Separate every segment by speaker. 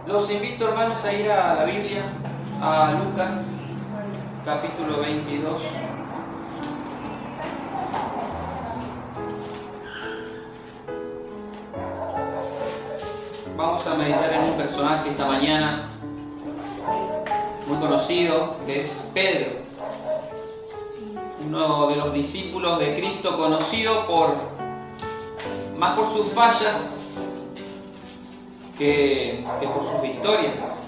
Speaker 1: Los invito, hermanos, a ir a la Biblia, a Lucas, capítulo 22. Vamos a meditar en un personaje esta mañana muy conocido, que es Pedro, uno de los discípulos de Cristo, conocido más por sus fallas que por sus victorias.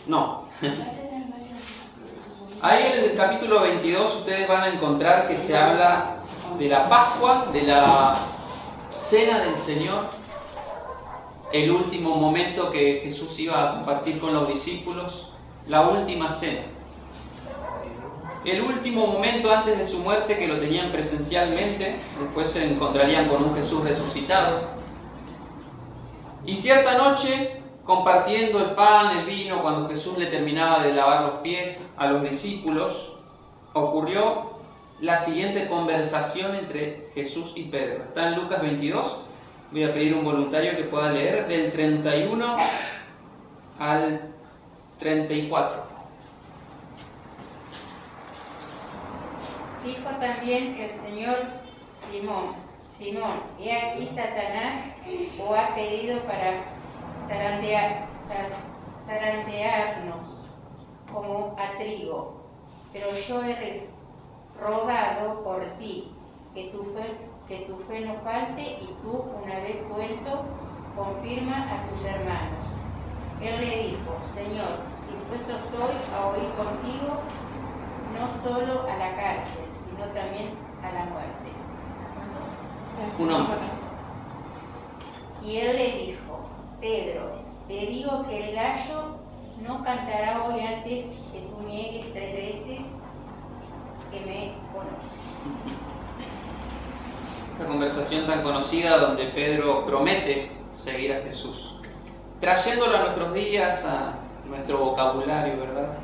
Speaker 1: No. Ahí en el capítulo 22 ustedes van a encontrar que se habla de la Pascua, de la Cena del Señor, el último momento que Jesús iba a compartir con los discípulos, la última cena. El último momento antes de su muerte, que lo tenían presencialmente, después se encontrarían con un Jesús resucitado. Y cierta noche, compartiendo el pan, el vino, cuando Jesús le terminaba de lavar los pies a los discípulos, ocurrió la siguiente conversación entre Jesús y Pedro. Está en Lucas 22. Voy a pedir a un voluntario que pueda leer del 31 al 34.
Speaker 2: Dijo también el Señor: Simón, he aquí Satanás os ha pedido para zarandearnos como a trigo, pero yo he rogado por ti, que tu fe no falte, y tú, una vez vuelto, confirma a tus hermanos. Él le dijo: Señor, dispuesto estoy a oír contigo, no solo a la cárcel, sino también a la muerte.
Speaker 1: Uno más.
Speaker 2: Y él le dijo: Pedro, te digo que el gallo no cantará hoy antes que tú niegues 3 veces que me conoces.
Speaker 1: Esta conversación tan conocida donde Pedro promete seguir a Jesús, trayéndolo a nuestros días, a nuestro vocabulario, ¿verdad?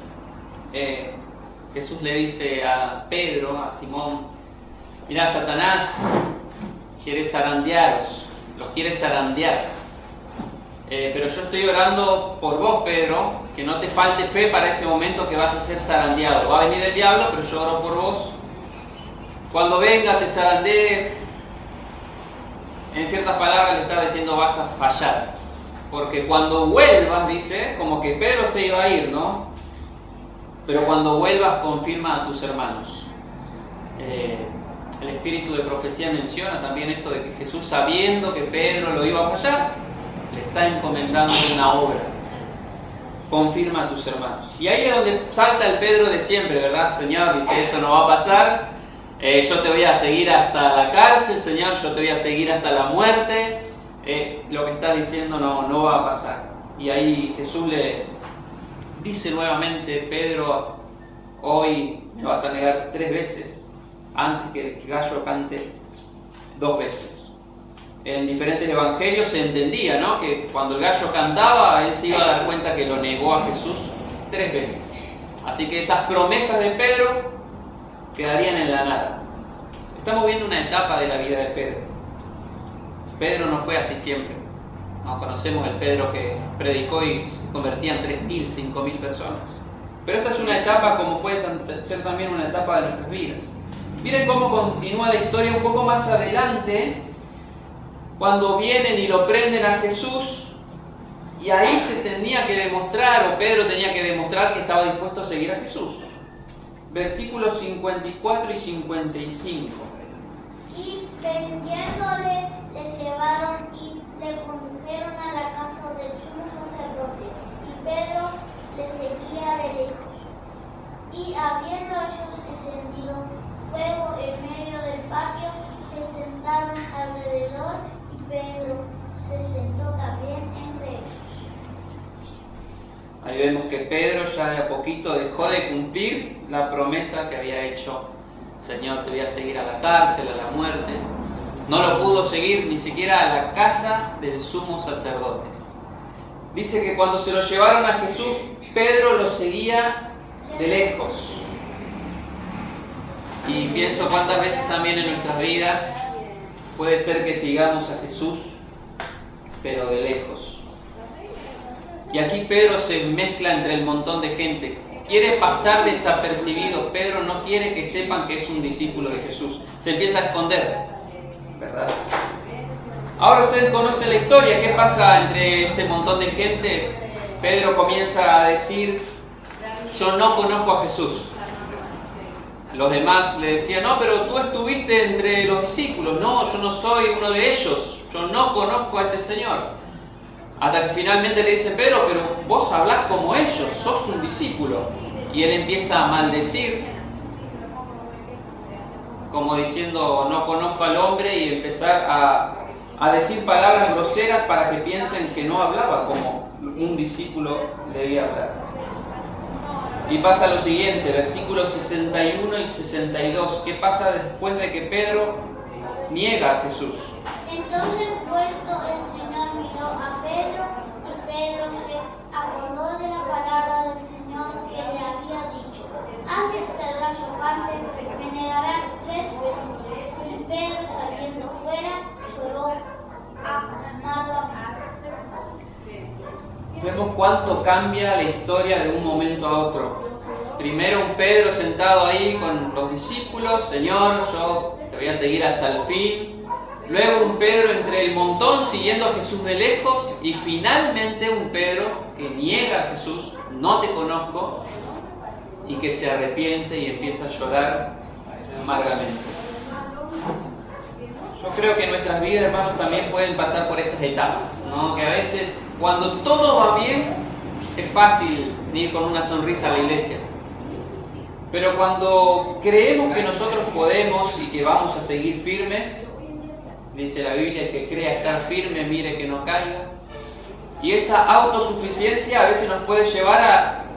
Speaker 1: Jesús le dice a Pedro, a Simón: mira, Satanás quiere zarandearos, los quiere zarandear. Pero yo estoy orando por vos, Pedro, que no te falte fe para ese momento que vas a ser zarandeado. Va a venir el diablo, pero yo oro por vos. Cuando venga, te zarandee. En ciertas palabras le estaba diciendo: vas a fallar. Porque cuando vuelvas, dice, como que Pedro se iba a ir, ¿no? Pero cuando vuelvas, confirma a tus hermanos. El espíritu de profecía menciona también esto de que Jesús, sabiendo que Pedro lo iba a fallar, le está encomendando una obra. Confirma a tus hermanos. Y ahí es donde salta el Pedro de siempre, ¿verdad? Señor, dice, eso no va a pasar. Yo te voy a seguir hasta la cárcel, Señor, yo te voy a seguir hasta la muerte. Lo que está diciendo no va a pasar. Y ahí Jesús le dice nuevamente: Pedro, hoy me vas a negar 3 veces antes que el gallo cante 2 veces. En diferentes evangelios se entendía, ¿no?, que cuando el gallo cantaba, él se iba a dar cuenta que lo negó a Jesús 3 veces. Así que esas promesas de Pedro quedarían en la nada. Estamos viendo una etapa de la vida de Pedro. Pedro no fue así siempre. No conocemos el Pedro que predicó y se convertían 3.000, 5.000 personas. Pero esta es una etapa, como puede ser también una etapa de nuestras vidas. Miren cómo continúa la historia un poco más adelante, cuando vienen y lo prenden a Jesús, y ahí se tenía que demostrar, o Pedro tenía que demostrar, que estaba dispuesto a seguir a Jesús. Versículos 54 y 55.
Speaker 3: Y prendiéndole, le llevaron y le condujeron a la casa del sumo sacerdote, y Pedro le seguía de lejos. Y habiendo ellos encendido fuego en medio del patio, se sentaron alrededor, y Pedro se sentó también entre ellos.
Speaker 1: Ahí vemos que Pedro ya de a poquito dejó de cumplir la promesa que había hecho: Señor, te voy a seguir a la cárcel, a la muerte. No lo pudo seguir ni siquiera a la casa del sumo sacerdote. Dice que cuando se lo llevaron a Jesús, Pedro lo seguía de lejos. Y pienso cuántas veces también en nuestras vidas puede ser que sigamos a Jesús pero de lejos. Y aquí Pedro se mezcla entre el montón de gente. Quiere pasar desapercibido. Pedro no quiere que sepan que es un discípulo de Jesús. Se empieza a esconder, ¿verdad? Ahora ustedes conocen la historia. ¿Qué pasa entre ese montón de gente? Pedro comienza a decir: yo no conozco a Jesús. Los demás le decían: no, pero tú estuviste entre los discípulos. No, yo no soy uno de ellos. Yo no conozco a este Señor. Hasta que finalmente le dice: Pedro, pero vos hablás como ellos, sos un discípulo. Y él empieza a maldecir, como diciendo: no conozco al hombre, y empezar a decir palabras groseras para que piensen que no hablaba como un discípulo debía hablar. Y pasa lo siguiente, versículos 61 y 62. ¿Qué pasa después de que Pedro niega a Jesús?
Speaker 3: Entonces, vuelto, el Señor miró a Pedro, y Pedro se acordó de la palabra del Señor que le había dicho: antes que el gallo cante, me negarás 3 veces. Y Pedro, saliendo fuera, lloró amargamente.
Speaker 1: Vemos cuánto cambia la historia de un momento a otro. Primero un Pedro sentado ahí con los discípulos: Señor, yo te voy a seguir hasta el fin. Luego un Pedro entre el montón siguiendo a Jesús de lejos. Y finalmente un Pedro que niega a Jesús: no te conozco, y que se arrepiente y empieza a llorar amargamente. Yo creo que nuestras vidas, hermanos, también pueden pasar por estas etapas, ¿no? Que a veces, cuando todo va bien, es fácil ir con una sonrisa a la iglesia. Pero cuando creemos que nosotros podemos y que vamos a seguir firmes, dice la Biblia: el que crea estar firme, mire que no caiga. Y esa autosuficiencia a veces nos puede llevar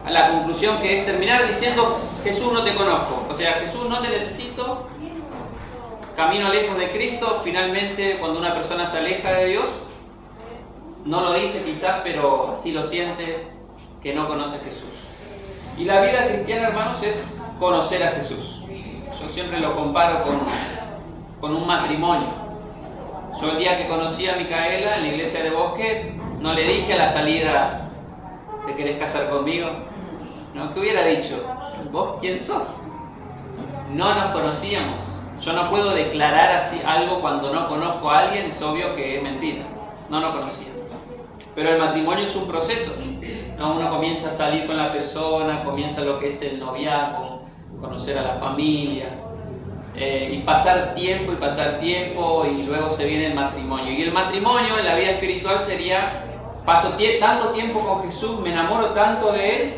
Speaker 1: a la conclusión que es terminar diciendo: Jesús, no te conozco. O sea, Jesús, no te necesito. Camino lejos de Cristo. Finalmente, cuando una persona se aleja de Dios, no lo dice quizás, pero así lo siente, que no conoce a Jesús. Y la vida cristiana, hermanos, es conocer a Jesús. Yo siempre lo comparo con un matrimonio. Yo el día que conocí a Micaela en la iglesia de Bosque, no le dije a la salida: ¿te querés casar conmigo? No, ¿qué hubiera dicho? ¿Vos quién sos? No nos conocíamos. Yo no puedo declarar así algo cuando no conozco a alguien, es obvio que es mentira. No nos conocía. Pero el matrimonio es un proceso, ¿no? Uno comienza a salir con la persona, comienza lo que es el noviazgo, conocer a la familia, y pasar tiempo, y luego se viene el matrimonio. Y el matrimonio en la vida espiritual sería: paso tanto tiempo con Jesús, me enamoro tanto de Él,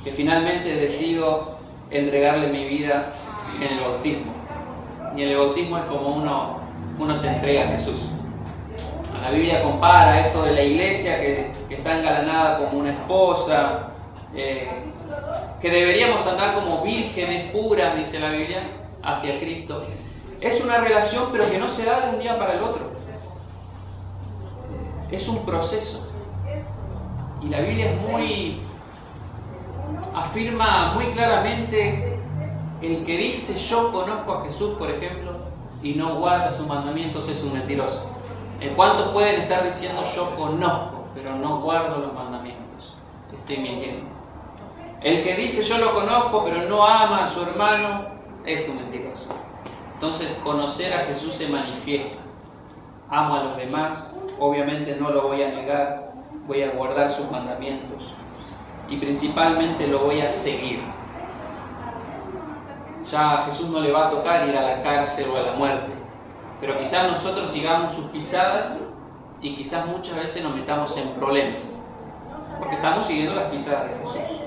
Speaker 1: que finalmente decido entregarle mi vida en el bautismo. Y en el bautismo es como uno se entrega a Jesús. La Biblia compara esto de la iglesia que está engalanada como una esposa, que deberíamos andar como vírgenes puras, dice la Biblia, hacia Cristo. Es una relación, pero que no se da de un día para el otro. Es un proceso. Y la Biblia afirma muy claramente: el que dice yo conozco a Jesús, por ejemplo, y no guarda sus mandamientos, es un mentiroso. ¿Cuántos pueden estar diciendo yo conozco, pero no guardo los mandamientos? Estoy mintiendo. El que dice yo lo conozco, pero no ama a su hermano, es un mentiroso. Entonces, conocer a Jesús se manifiesta. Amo a los demás, obviamente no lo voy a negar, voy a guardar sus mandamientos y principalmente lo voy a seguir. Ya a Jesús no le va a tocar ir a la cárcel o a la muerte, pero quizás nosotros sigamos sus pisadas y quizás muchas veces nos metamos en problemas, porque estamos siguiendo las pisadas de Jesús.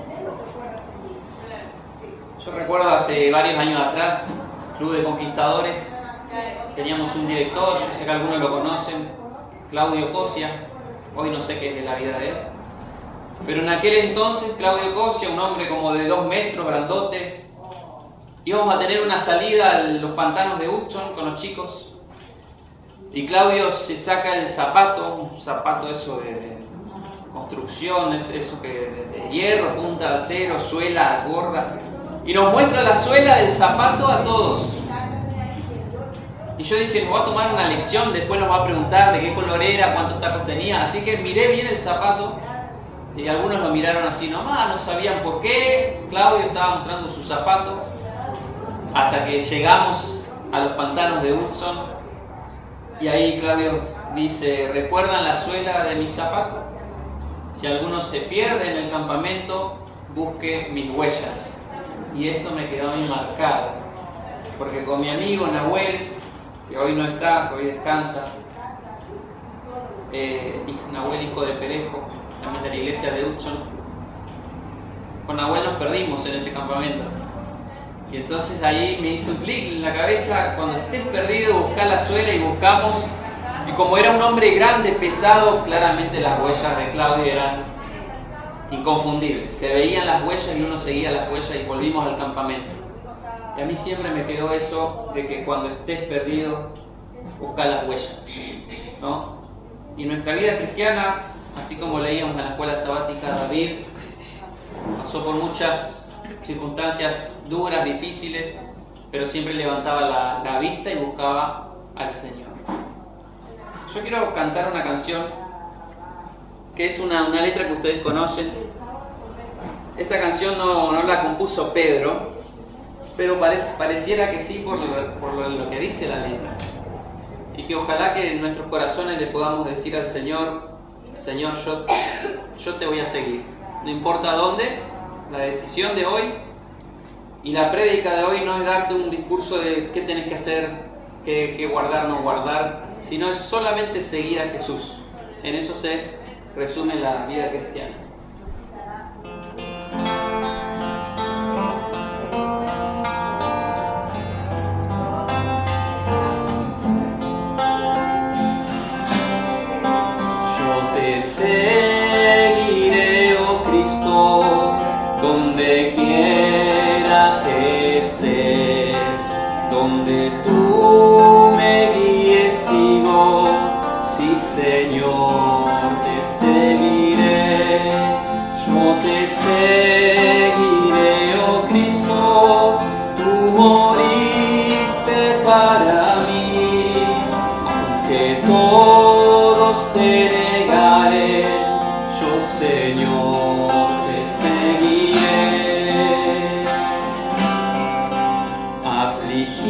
Speaker 1: Yo recuerdo hace varios años atrás, Club de Conquistadores, teníamos un director, yo sé que algunos lo conocen, Claudio Cosia. Hoy no sé qué es de la vida de él, pero en aquel entonces Claudio Cosia, un hombre como de 2 metros, grandote, íbamos a tener una salida a los pantanos de Hudson con los chicos, y Claudio se saca el zapato, un zapato eso de construcción, eso que de hierro, punta de acero, suela gorda, y nos muestra la suela del zapato a todos. Y yo dije, nos va a tomar una lección, después nos va a preguntar de qué color era, cuántos tacos tenía. Así que miré bien el zapato y algunos lo miraron así nomás, no sabían por qué. Claudio estaba mostrando su zapato hasta que llegamos a los pantanos de Hudson. Y ahí Claudio dice, ¿recuerdan la suela de mi zapato? Si alguno se pierde en el campamento, busque mis huellas. Y eso me quedó a mí marcado, porque con mi amigo Nahuel, que hoy no está, que hoy descansa, Nahuel, hijo de Perejo, también de la iglesia de Hudson, con Nahuel nos perdimos en ese campamento. Y entonces ahí me hizo un clic en la cabeza, cuando estés perdido, buscá la suela, y buscamos. Y como era un hombre grande, pesado, claramente las huellas de Claudio eran inconfundibles. Se veían las huellas y uno seguía las huellas y volvimos al campamento. Y a mí siempre me quedó eso de que cuando estés perdido, busca las huellas, ¿no? Y nuestra vida cristiana, así como leíamos en la escuela sabática, David pasó por muchas circunstancias duras, difíciles, pero siempre levantaba la vista y buscaba al Señor. Yo quiero cantar una canción que es una letra que ustedes conocen. Esta canción no la compuso Pedro, pero pareciera que sí por lo que dice la letra. Y que ojalá que en nuestros corazones le podamos decir al Señor, Señor, yo te voy a seguir. No importa dónde, la decisión de hoy y la prédica de hoy no es darte un discurso de qué tenés que hacer, qué guardar, no guardar, sino es solamente seguir a Jesús. En eso se resume la vida cristiana. Yo te seguiré, oh Cristo, donde quiera que estés, donde tú me guíes sigo, sí Señor, te seguiré. Yo te seguiré, oh Cristo, tú moriste para mí, aunque todos te negaré, yo Señor te seguiré.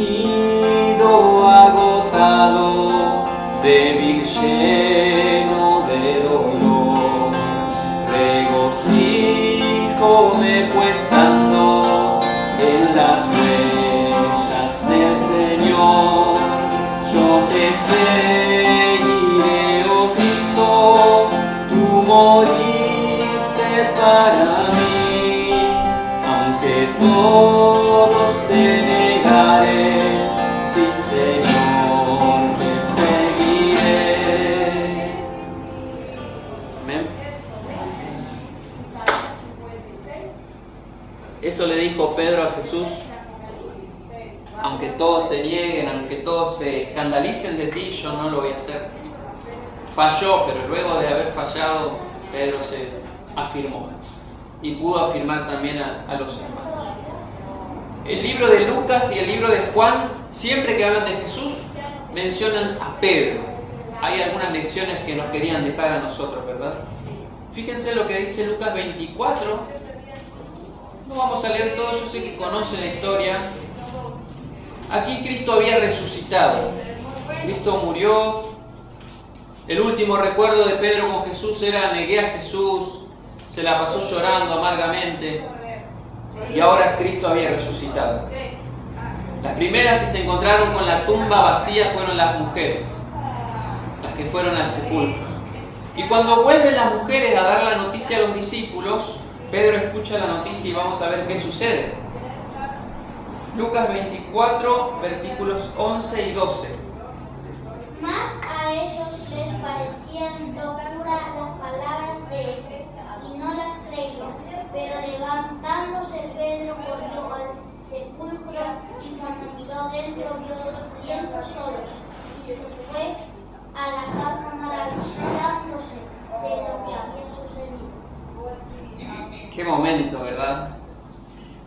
Speaker 1: Afligido, agotado, débil, lleno de dolor, regocíjome pues ando en las huellas del Señor. Yo te seguiré, oh Cristo, tú moriste para mí, aunque todos te negaré, sí Señor, te seguiré. Amén. Eso le dijo Pedro a Jesús: aunque todos te nieguen, aunque todos se escandalicen de ti, yo no lo voy a hacer. Falló, pero luego de haber fallado, Pedro se afirmó y pudo afirmar también a los hermanos. El libro de Lucas y el libro de Juan, siempre que hablan de Jesús, mencionan a Pedro. Hay algunas lecciones que nos querían dejar a nosotros, ¿verdad? Fíjense lo que dice Lucas 24. No vamos a leer todo, yo sé que conocen la historia. Aquí Cristo había resucitado. Cristo murió. El último recuerdo de Pedro con Jesús era: negué a Jesús, se la pasó llorando amargamente. Y ahora Cristo había resucitado. Las primeras que se encontraron con la tumba vacía fueron las mujeres, las que fueron al sepulcro. Y cuando vuelven las mujeres a dar la noticia a los discípulos, Pedro escucha la noticia y vamos a ver qué sucede. Lucas 24, versículos 11 y 12.
Speaker 3: Mas a ellos les parecían locura las palabras de esos, y no las creían. Pero levantándose Pedro corrió al sepulcro, y cuando miró dentro vio los lienzos solos, y se fue a la casa maravillándose de lo que había sucedido.
Speaker 1: Qué momento, ¿verdad?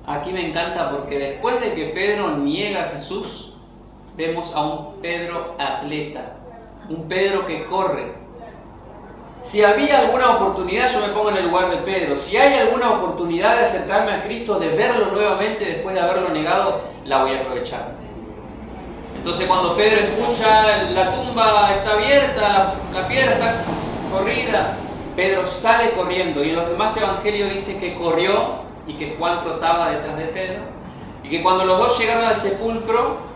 Speaker 1: Aquí me encanta porque después de que Pedro niega a Jesús, vemos a un Pedro atleta, un Pedro que corre. Si había alguna oportunidad, yo me pongo en el lugar de Pedro, si hay alguna oportunidad de acercarme a Cristo, de verlo nuevamente después de haberlo negado, la voy a aprovechar. Entonces cuando Pedro escucha la tumba está abierta, la piedra está corrida, Pedro sale corriendo, y en los demás evangelios dice que corrió y que Juan trotaba detrás de Pedro, y que cuando los dos llegaron al sepulcro,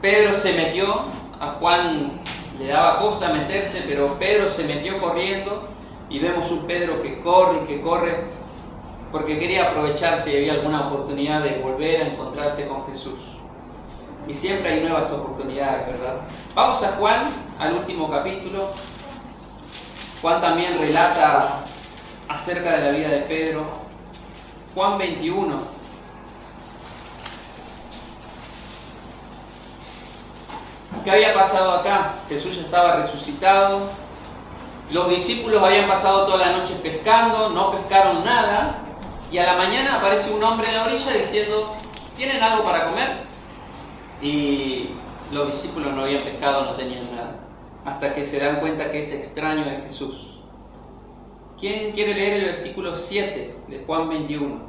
Speaker 1: Pedro se metió, a Juan le daba cosa meterse, pero Pedro se metió corriendo, y vemos un Pedro que corre, porque quería aprovechar si había alguna oportunidad de volver a encontrarse con Jesús. Y siempre hay nuevas oportunidades, ¿verdad? Vamos a Juan, al último capítulo. Juan también relata acerca de la vida de Pedro. Juan 21. ¿Qué había pasado acá? Jesús ya estaba resucitado. Los discípulos habían pasado toda la noche pescando, no pescaron nada. Y a la mañana aparece un hombre en la orilla diciendo, ¿tienen algo para comer? Y los discípulos no habían pescado, no tenían nada. Hasta que se dan cuenta que es extraño de Jesús. ¿Quién quiere leer el versículo 7 de Juan 21?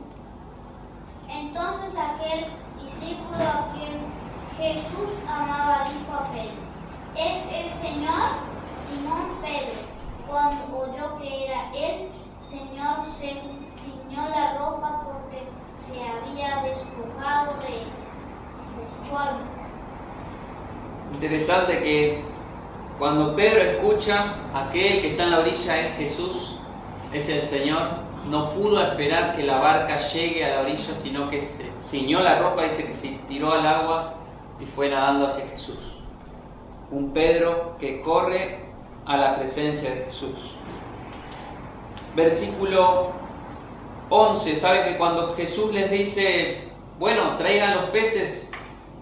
Speaker 3: Entonces aquel discípulo a quien Jesús amaba dijo a Pedro, ¿es el Señor? Simón Pedro, cuando oyó que era el Señor, se ciñó la ropa porque se había despojado de él y se echó al mar.
Speaker 1: Interesante que cuando Pedro escucha aquel que está en la orilla es Jesús, es el Señor, no pudo esperar que la barca llegue a la orilla, sino que se ciñó la ropa, dice que se tiró al agua y fue nadando hacia Jesús. Un Pedro que corre a la presencia de Jesús. Versículo 11, ¿sabe que cuando Jesús les dice, bueno, traigan los peces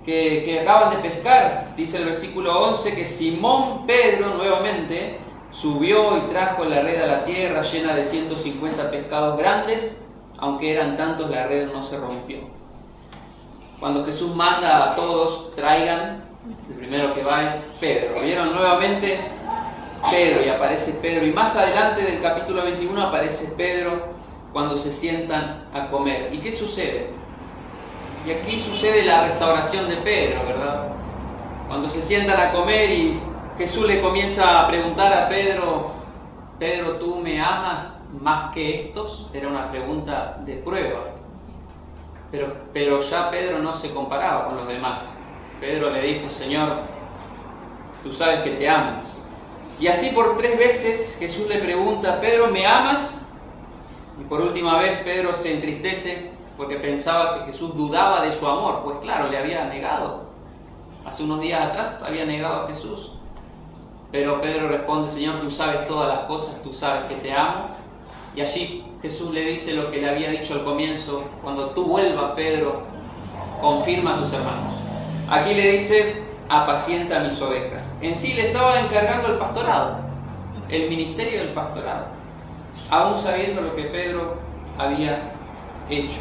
Speaker 1: que acaban de pescar, dice el versículo 11 que Simón Pedro nuevamente subió y trajo la red a la tierra llena de 150 pescados grandes, aunque eran tantos la red no se rompió. Cuando Jesús manda a todos traigan, el primero que va es Pedro. ¿Vieron nuevamente? Pedro, y aparece Pedro, y más adelante del capítulo 21 aparece Pedro cuando se sientan a comer. ¿Y qué sucede? Y aquí sucede la restauración de Pedro, ¿verdad? Cuando se sientan a comer y Jesús le comienza a preguntar a Pedro, Pedro, ¿tú me amas más que estos? Era una pregunta de prueba. Pero ya Pedro no se comparaba con los demás. Pedro le dijo, Señor, tú sabes que te amo. Y así por 3 veces Jesús le pregunta, Pedro, ¿me amas? Y por última vez Pedro se entristece porque pensaba que Jesús dudaba de su amor, pues claro, le había negado. Hace unos días atrás había negado a Jesús. Pero Pedro responde, Señor, tú sabes todas las cosas, tú sabes que te amo. Y allí Jesús le dice lo que le había dicho al comienzo, cuando tú vuelvas, Pedro, confirma a tus hermanos. Aquí le dice, apacienta mis ovejas. En sí le estaba encargando el pastorado, el ministerio del pastorado, aún sabiendo lo que Pedro había hecho.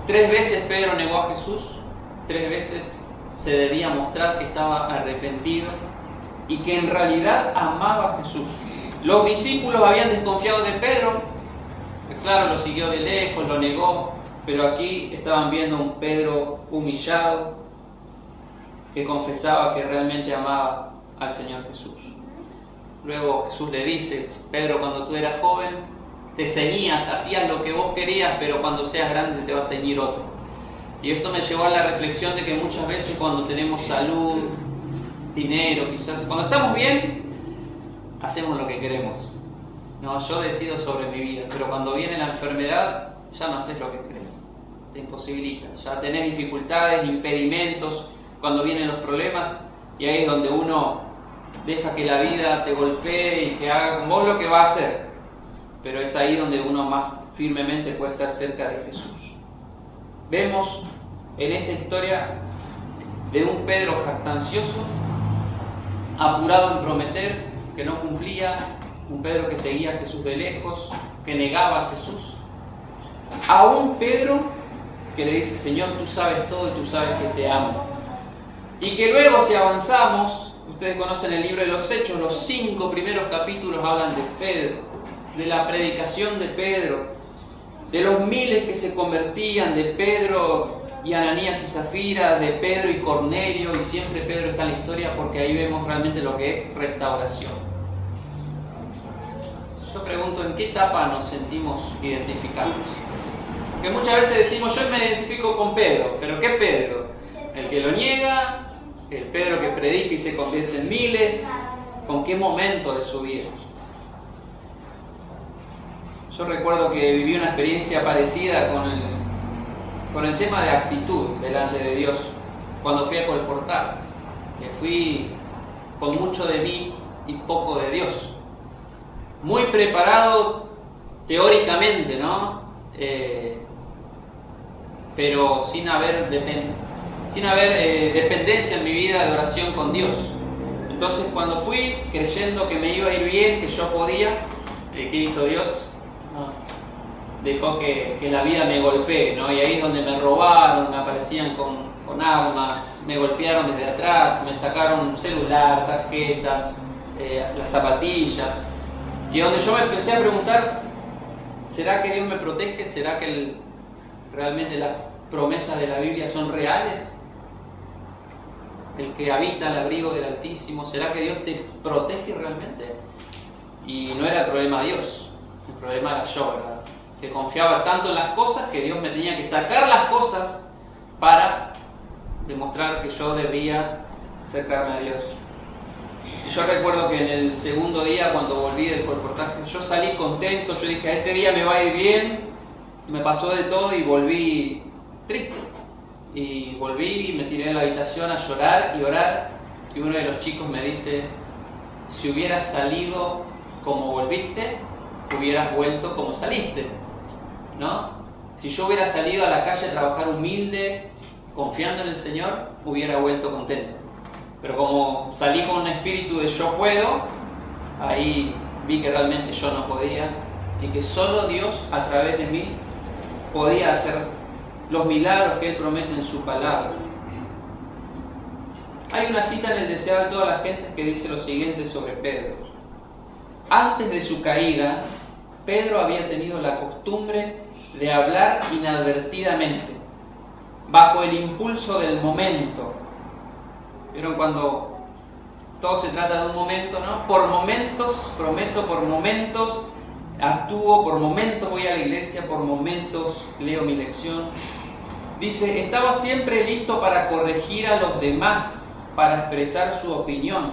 Speaker 1: 3 veces Pedro negó a Jesús, 3 veces se debía mostrar que estaba arrepentido y que en realidad amaba a Jesús. Los discípulos habían desconfiado de Pedro, pues claro, lo siguió de lejos, lo negó, pero aquí estaban viendo a un Pedro humillado que confesaba que realmente amaba al Señor Jesús. Luego Jesús le dice, Pedro, cuando tú eras joven, te ceñías, hacías lo que vos querías, pero cuando seas grande te va a ceñir otro. Y esto me llevó a la reflexión de que muchas veces cuando tenemos salud, dinero, quizás, cuando estamos bien, hacemos lo que queremos. No, yo decido sobre mi vida, pero cuando viene la enfermedad, ya no haces lo que querés. Te imposibilita, ya tenés dificultades, impedimentos, cuando vienen los problemas, y ahí es donde uno deja que la vida te golpee y que haga con vos lo que va a hacer. Pero es ahí donde uno más firmemente puede estar cerca de Jesús. Vemos en esta historia de un Pedro jactancioso, apurado en prometer, que no cumplía, un Pedro que seguía a Jesús de lejos, que negaba a Jesús, a un Pedro que le dice, Señor, tú sabes todo y tú sabes que te amo. Y que luego, si avanzamos, ustedes conocen el libro de los Hechos, los 5 primeros capítulos hablan de Pedro, de la predicación de Pedro, de los miles que se convertían, de Pedro y Ananías y Zafira, de Pedro y Cornelio, y siempre Pedro está en la historia porque ahí vemos realmente lo que es restauración. Yo pregunto, ¿en qué etapa nos sentimos identificados? Porque muchas veces decimos, yo me identifico con Pedro, pero ¿qué Pedro? ¿El que lo niega? ¿El Pedro que predica y se convierte en miles? ¿Con qué momento de su vida? Yo recuerdo que viví una experiencia parecida con el tema de actitud delante de Dios, cuando fui a colportar, que fui con mucho de mí y poco de Dios. Muy preparado teóricamente, ¿no? Pero sin haber dependencia en mi vida de oración con Dios. Entonces cuando fui creyendo que me iba a ir bien, que yo podía, ¿qué hizo Dios? Dejó que la vida me golpee, ¿no? Y ahí es donde me robaron, me aparecían con armas, me golpearon desde atrás, me sacaron celular, tarjetas, las zapatillas. Y donde yo me empecé a preguntar, ¿será que Dios me protege? ¿Será que realmente las promesas de la Biblia son reales? El que habita al abrigo del Altísimo, ¿será que Dios te protege realmente? Y no era el problema de Dios, el problema era yo, ¿verdad? Que confiaba tanto en las cosas que Dios me tenía que sacar las cosas para demostrar que yo debía acercarme a Dios. Y yo recuerdo que en el segundo día, cuando volví del colportaje, yo salí contento, yo dije, este día me va a ir bien, me pasó de todo y volví triste. Y volví y me tiré a la habitación a llorar y orar, y uno de los chicos me dice, si hubieras salido como volviste, hubieras vuelto como saliste, ¿no? Si yo hubiera salido a la calle a trabajar humilde, confiando en el Señor, hubiera vuelto contento. Pero como salí con un espíritu de yo puedo, ahí vi que realmente yo no podía y que solo Dios a través de mí podía hacer los milagros que Él promete en su palabra. Hay una cita en el Deseado de todas las gentes que dice lo siguiente sobre Pedro. Antes de su caída, Pedro había tenido la costumbre de hablar inadvertidamente, bajo el impulso del momento. ¿Vieron cuando todo se trata de un momento, no? Por momentos, prometo, por momentos actúo, por momentos voy a la iglesia, por momentos leo mi lección. Dice, estaba siempre listo para corregir a los demás, para expresar su opinión,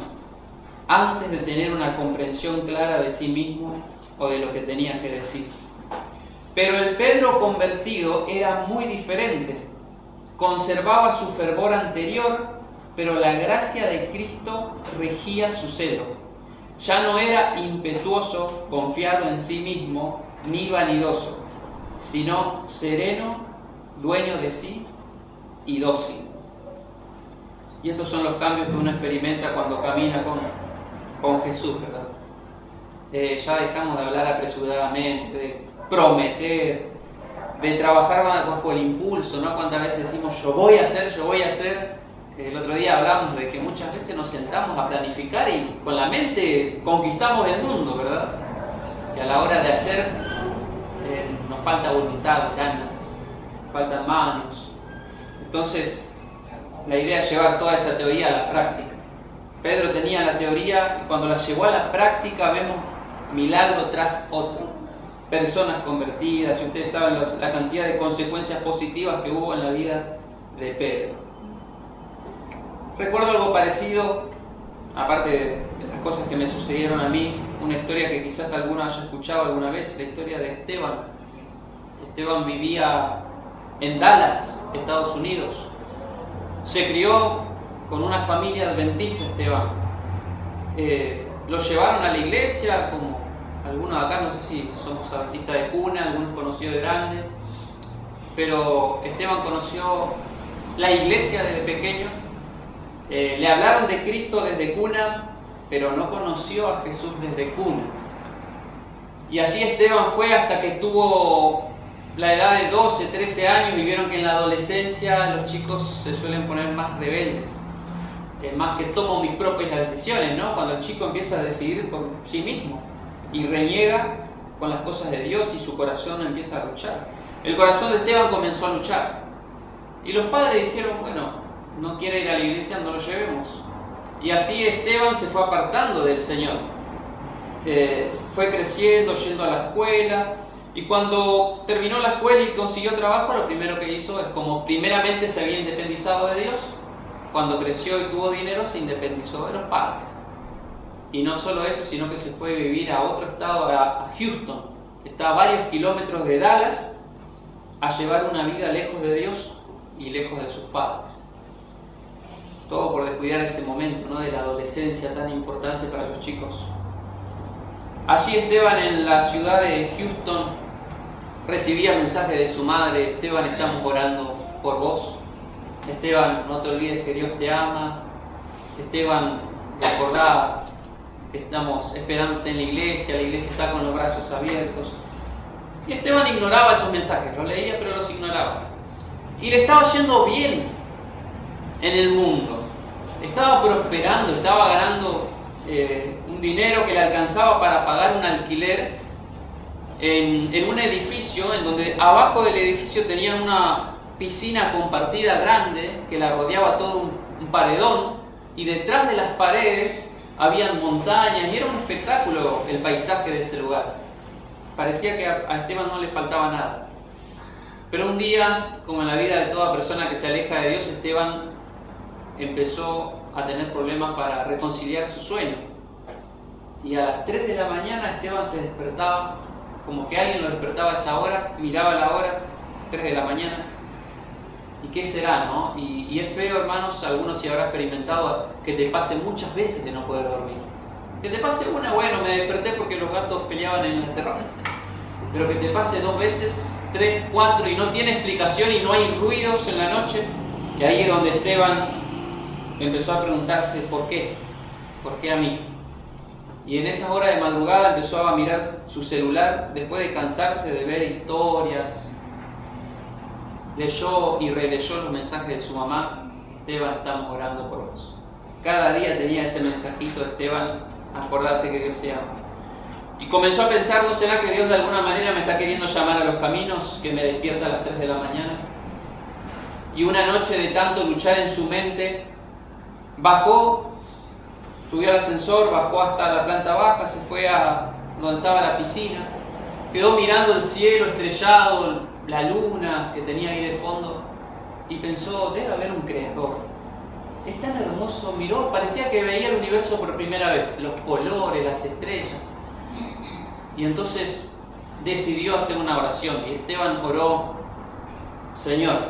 Speaker 1: antes de tener una comprensión clara de sí mismo o de lo que tenía que decir. Pero el Pedro convertido era muy diferente. Conservaba su fervor anterior, pero la gracia de Cristo regía su celo. Ya no era impetuoso, confiado en sí mismo, ni vanidoso, sino sereno, dueño de sí y dócil. Y estos son los cambios que uno experimenta cuando camina con Jesús, ¿verdad? Ya dejamos de hablar apresuradamente, de prometer, de trabajar bajo el impulso, ¿no? Cuántas veces decimos yo voy a hacer. El otro día hablamos de que muchas veces nos sentamos a planificar y con la mente conquistamos el mundo, ¿verdad? Y a la hora de hacer nos falta voluntad, ganas, faltan manos. Entonces, la idea es llevar toda esa teoría a la práctica. Pedro tenía la teoría y cuando la llevó a la práctica vemos milagro tras otro. Personas convertidas, y ustedes saben la cantidad de consecuencias positivas que hubo en la vida de Pedro. Recuerdo algo parecido, aparte de las cosas que me sucedieron a mí, una historia que quizás alguno haya escuchado alguna vez, la historia de Esteban. Esteban vivía en Dallas, Estados Unidos. Se crió con una familia adventista, Esteban. Lo llevaron a la iglesia, como algunos acá, no sé si somos adventistas de cuna, algunos conocidos de grande, pero Esteban conoció la iglesia desde pequeño. Le hablaron de Cristo desde cuna, pero no conoció a Jesús desde cuna. Y así Esteban fue hasta que tuvo la edad de 12, 13 años, y vieron que en la adolescencia los chicos se suelen poner más rebeldes. más que tomo mis propias decisiones, ¿no? Cuando el chico empieza a decidir por sí mismo y reniega con las cosas de Dios y su corazón empieza a luchar. El corazón de Esteban comenzó a luchar. Y los padres dijeron, bueno, no quiere ir a la iglesia, no lo llevemos. Y así Esteban se fue apartando del Señor. Fue creciendo, yendo a la escuela. Y cuando terminó la escuela y consiguió trabajo, lo primero que hizo es, como primeramente se había independizado de Dios, cuando creció y tuvo dinero, se independizó de los padres. Y no solo eso, sino que se fue a vivir a otro estado, a Houston, que está a varios kilómetros de Dallas, a llevar una vida lejos de Dios y lejos de sus padres. Todo por descuidar ese momento, ¿no?, de la adolescencia tan importante para los chicos. Allí Esteban, en la ciudad de Houston, recibía mensajes de su madre: Esteban, estamos orando por vos. Esteban, no te olvides que Dios te ama. Esteban, recordá que estamos esperándote en la iglesia está con los brazos abiertos. Y Esteban ignoraba esos mensajes, los leía pero los ignoraba. Y le estaba yendo bien en el mundo. Estaba prosperando, estaba ganando un dinero que le alcanzaba para pagar un alquiler en un edificio en donde abajo del edificio tenían una piscina compartida grande que la rodeaba todo un paredón, y detrás de las paredes habían montañas y era un espectáculo el paisaje de ese lugar. Parecía que a Esteban no le faltaba nada. Pero un día, como en la vida de toda persona que se aleja de Dios, Esteban empezó a tener problemas para reconciliar su sueño. Y a las 3 de la mañana Esteban se despertaba, como que alguien lo despertaba a esa hora, miraba la hora, 3 de la mañana. ¿Y qué será, no? Y es feo, hermanos, algunos si habrá experimentado, que te pase muchas veces de no poder dormir. Que te pase una, bueno, me desperté porque los gatos peleaban en la terraza. Pero que te pase 2 veces, 3, 4, y no tiene explicación y no hay ruidos en la noche. Y ahí es donde Esteban empezó a preguntarse, ¿por qué? ¿Por qué a mí? Y en esas horas de madrugada empezó a mirar su celular, después de cansarse de ver historias. Leyó y releyó los mensajes de su mamá: Esteban, estamos orando por vos. Cada día tenía ese mensajito: Esteban, acordate que Dios te ama. Y comenzó a pensar, ¿no será que Dios de alguna manera me está queriendo llamar a los caminos, que me despierta a las 3 de la mañana? Y una noche, de tanto luchar en su mente, bajó, subió al ascensor, bajó hasta la planta baja, se fue a donde estaba la piscina, quedó mirando el cielo estrellado, la luna que tenía ahí de fondo, y pensó: debe haber un creador. Es tan hermoso, miró, parecía que veía el universo por primera vez, los colores, las estrellas. Y entonces decidió hacer una oración, y Esteban oró: Señor,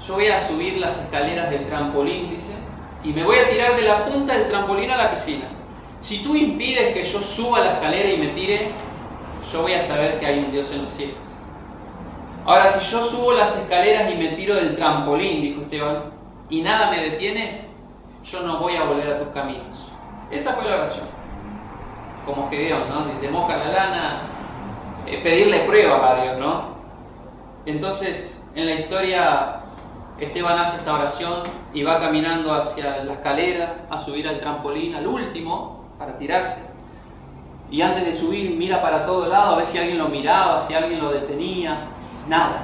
Speaker 1: yo voy a subir las escaleras del trampolín, dice, y me voy a tirar de la punta del trampolín a la piscina. Si tú impides que yo suba la escalera y me tire, yo voy a saber que hay un Dios en los cielos. Ahora, si yo subo las escaleras y me tiro del trampolín, dijo Esteban, y nada me detiene, yo no voy a volver a tus caminos. Esa fue la oración. Como Gedeón, ¿no? Si se moja la lana, pedirle pruebas a Dios, ¿no? Entonces, en la historia, Esteban hace esta oración y va caminando hacia la escalera, a subir al trampolín, al último, para tirarse. Y antes de subir, mira para todo lado, a ver si alguien lo miraba, si alguien lo detenía. Nada.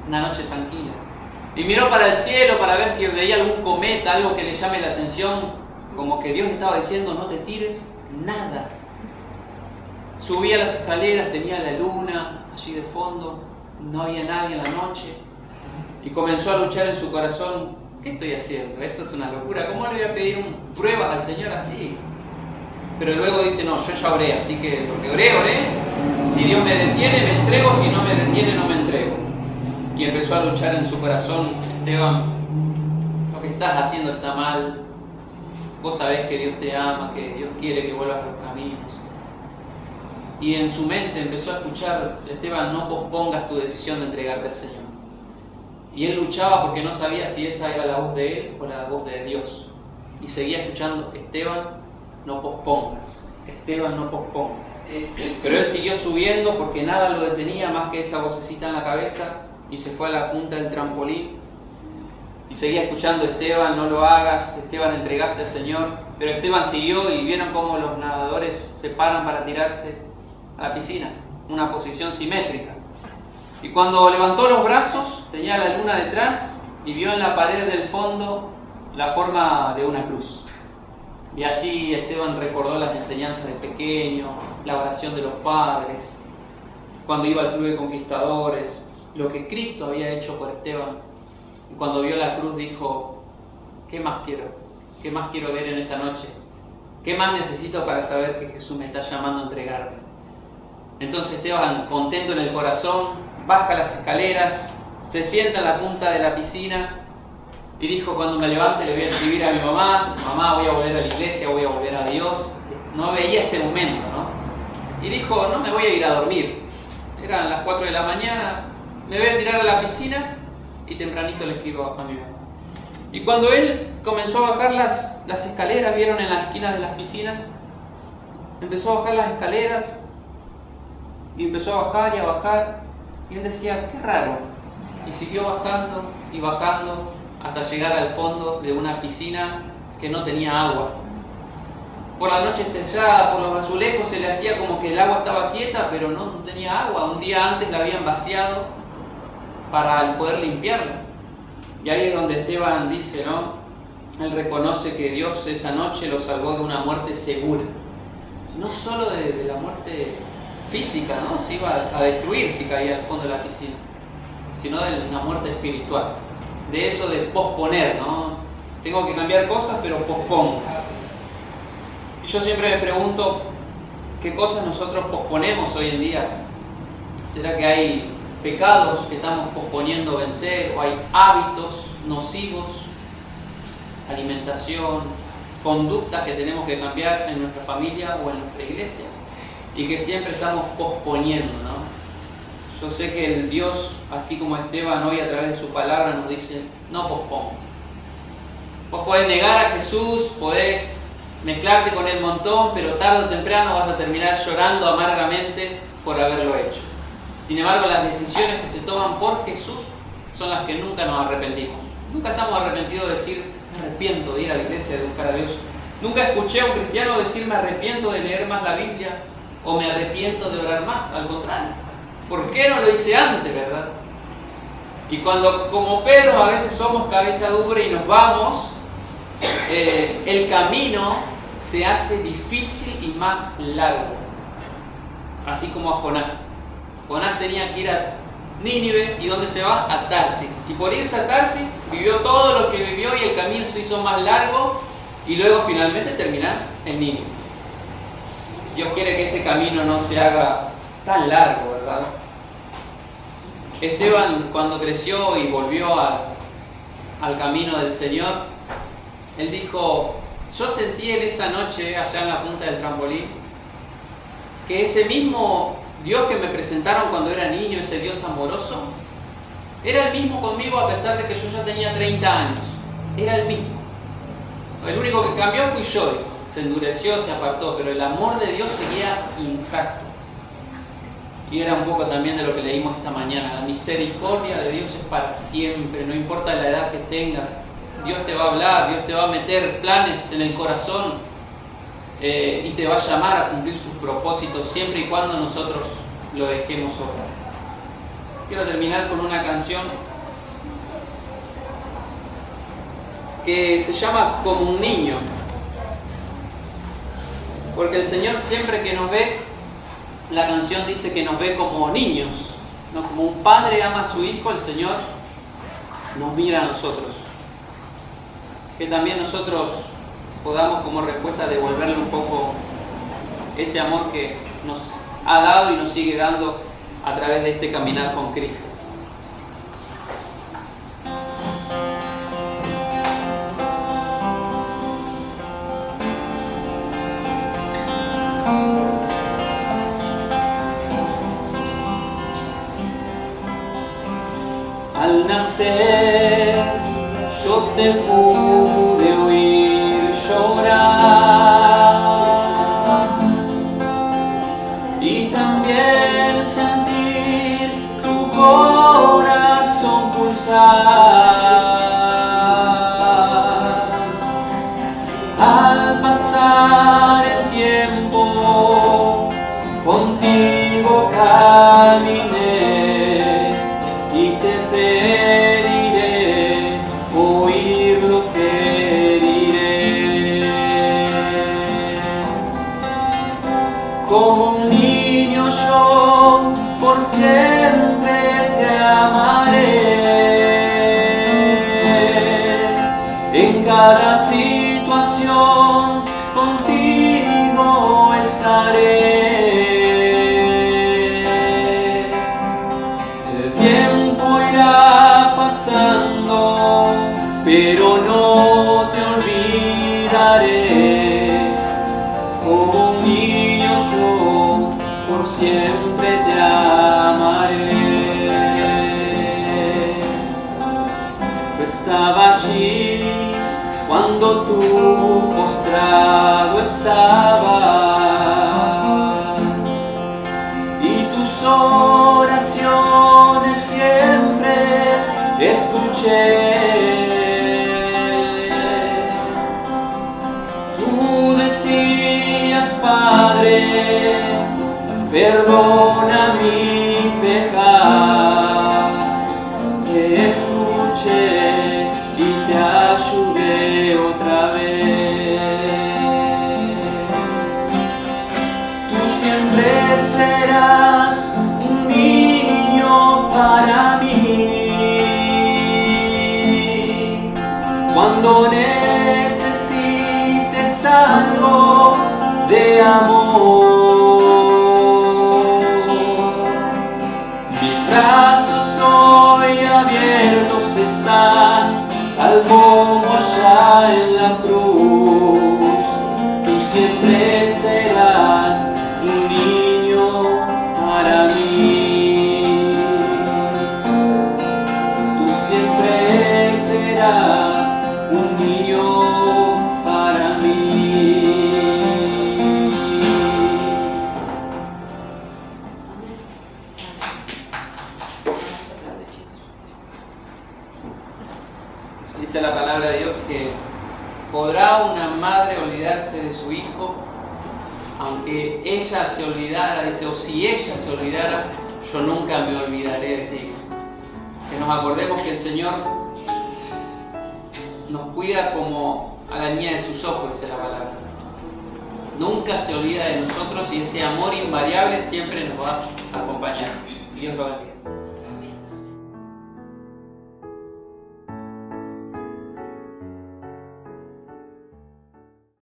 Speaker 1: Una noche tranquila. Y miró para el cielo para ver si veía algún cometa, algo que le llame la atención, como que Dios le estaba diciendo: no te tires. Nada. Subía las escaleras, tenía la luna allí de fondo, no había nadie en la noche, y comenzó a luchar en su corazón: ¿qué estoy haciendo? Esto es una locura, ¿cómo le voy a pedir pruebas al Señor así? Pero luego dice: no, yo ya oré, así que lo que oré, si Dios me detiene me entrego, si no me detiene no me entrego. Y empezó a luchar en su corazón: Esteban, lo que estás haciendo está mal, vos sabés que Dios te ama, que Dios quiere que vuelvas a los caminos. Y en su mente empezó a escuchar: Esteban, no pospongas tu decisión de entregarte al Señor. Y él luchaba porque no sabía si esa era la voz de él o la voz de Dios. Y seguía escuchando: Esteban, no pospongas. Esteban, no pospongas. Pero él siguió subiendo porque nada lo detenía más que esa vocecita en la cabeza, y se fue a la punta del trampolín. Y seguía escuchando: Esteban, no lo hagas, Esteban, entregaste al Señor. Pero Esteban siguió, y vieron cómo los nadadores se paran para tirarse a la piscina, una posición simétrica. Y cuando levantó los brazos, tenía la luna detrás y vio en la pared del fondo la forma de una cruz. Y allí Esteban recordó las enseñanzas de pequeño, la oración de los padres, cuando iba al club de conquistadores, lo que Cristo había hecho por Esteban. Y cuando vio la cruz dijo: ¿qué más quiero? ¿Qué más quiero ver en esta noche? ¿Qué más necesito para saber que Jesús me está llamando a entregarme? Entonces Esteban, contento en el corazón, baja las escaleras, se sienta en la punta de la piscina y dijo: cuando me levante le voy a escribir a mi mamá: mamá, voy a volver a la iglesia, voy a volver a Dios. No veía ese momento, ¿no? Y dijo: no me voy a ir a dormir. Eran las 4 de la mañana, me voy a tirar a la piscina y tempranito le escribo a mi mamá. Y cuando él comenzó a bajar las escaleras, vieron en las esquinas de las piscinas, empezó a bajar las escaleras y empezó a bajar y a bajar. Y él decía: qué raro. Y siguió bajando y bajando hasta llegar al fondo de una piscina que no tenía agua. Por la noche estrellada, por los azulejos, se le hacía como que el agua estaba quieta, pero no tenía agua. Un día antes la habían vaciado para poder limpiarla. Y ahí es donde Esteban dice, ¿no? Él reconoce que Dios esa noche lo salvó de una muerte segura. No solo de la muerte física, ¿no? Se iba a destruir si caía al fondo de la piscina, sino de una muerte espiritual. De eso de posponer, ¿no? Tengo que cambiar cosas, pero pospongo. Y yo siempre me pregunto, ¿qué cosas nosotros posponemos hoy en día? ¿Será que hay pecados que estamos posponiendo vencer? ¿O hay hábitos nocivos, alimentación, conductas que tenemos que cambiar en nuestra familia o en nuestra iglesia? Y que siempre estamos posponiendo, ¿no? Yo sé que el Dios, así como Esteban hoy a través de su palabra nos dice: no pospongas. Vos podés negar a Jesús, podés mezclarte con el montón, pero tarde o temprano vas a terminar llorando amargamente por haberlo hecho. Sin embargo, las decisiones que se toman por Jesús son las que nunca nos arrepentimos. Nunca estamos arrepentidos de decir: me arrepiento de ir a la iglesia, de buscar a Dios. Nunca escuché a un cristiano decir: me arrepiento de leer más la Biblia, o me arrepiento de orar más. Al contrario. ¿Por qué no lo hice antes, verdad? Y cuando, como Pedro, a veces somos cabeza dura y nos vamos, el camino se hace difícil y más largo. Así como a Jonás. Jonás tenía que ir a Nínive, ¿y dónde se va? A Tarsis. Y por irse a Tarsis, vivió todo lo que vivió y el camino se hizo más largo, y luego finalmente terminar en Nínive. Dios quiere que ese camino no se haga tan largo, ¿verdad? Esteban, cuando creció y volvió al camino del Señor, él dijo: yo sentí en esa noche, allá en la punta del trampolín, que ese mismo Dios que me presentaron cuando era niño, ese Dios amoroso, era el mismo conmigo a pesar de que yo ya tenía 30 años. Era el mismo. El único que cambió fui yo. Se endureció, se apartó, pero el amor de Dios seguía intacto. Y era un poco también de lo que leímos esta mañana. La misericordia de Dios es para siempre, no importa la edad que tengas. Dios te va a hablar, Dios te va a meter planes en el corazón y te va a llamar a cumplir sus propósitos siempre y cuando nosotros lo dejemos obrar. Quiero terminar con una canción que se llama Como un niño. Porque el Señor siempre que nos ve, la canción dice que nos ve como niños, ¿no? Como un padre ama a su hijo, el Señor nos mira a nosotros. Que también nosotros podamos como respuesta devolverle un poco ese amor que nos ha dado y nos sigue dando a través de este caminar con Cristo. Al nacer yo te pude oír llorar y también sentir tu corazón pulsar. Como un niño yo por siempre te amaré. En cada situación contigo estaré. El tiempo irá pasando, pero no te olvidaré. Como un niño yo por siempre te amaré. Yo estaba allí cuando tú postrado estabas, y tus oraciones siempre escuché. Tú decías, Padre, perdona mi pecado. Te escuché y te ayudé otra vez. Tú siempre serás un niño para mí. Cuando necesites algo de amor, mis brazos hoy abiertos están, tal como allá en la cruz. Tú siempre serás un niño para mí. Tú siempre serás un niño para mí. Dice la palabra de Dios que podrá una madre olvidarse de su hijo, aunque ella se olvidara, dice, o si ella se olvidara, yo nunca me olvidaré de ti. Que nos acordemos que el Señor nos cuida como a la niña de sus ojos, dice la palabra. Nunca se olvida de nosotros y ese amor invariable siempre nos va a acompañar. Dios lo bendiga.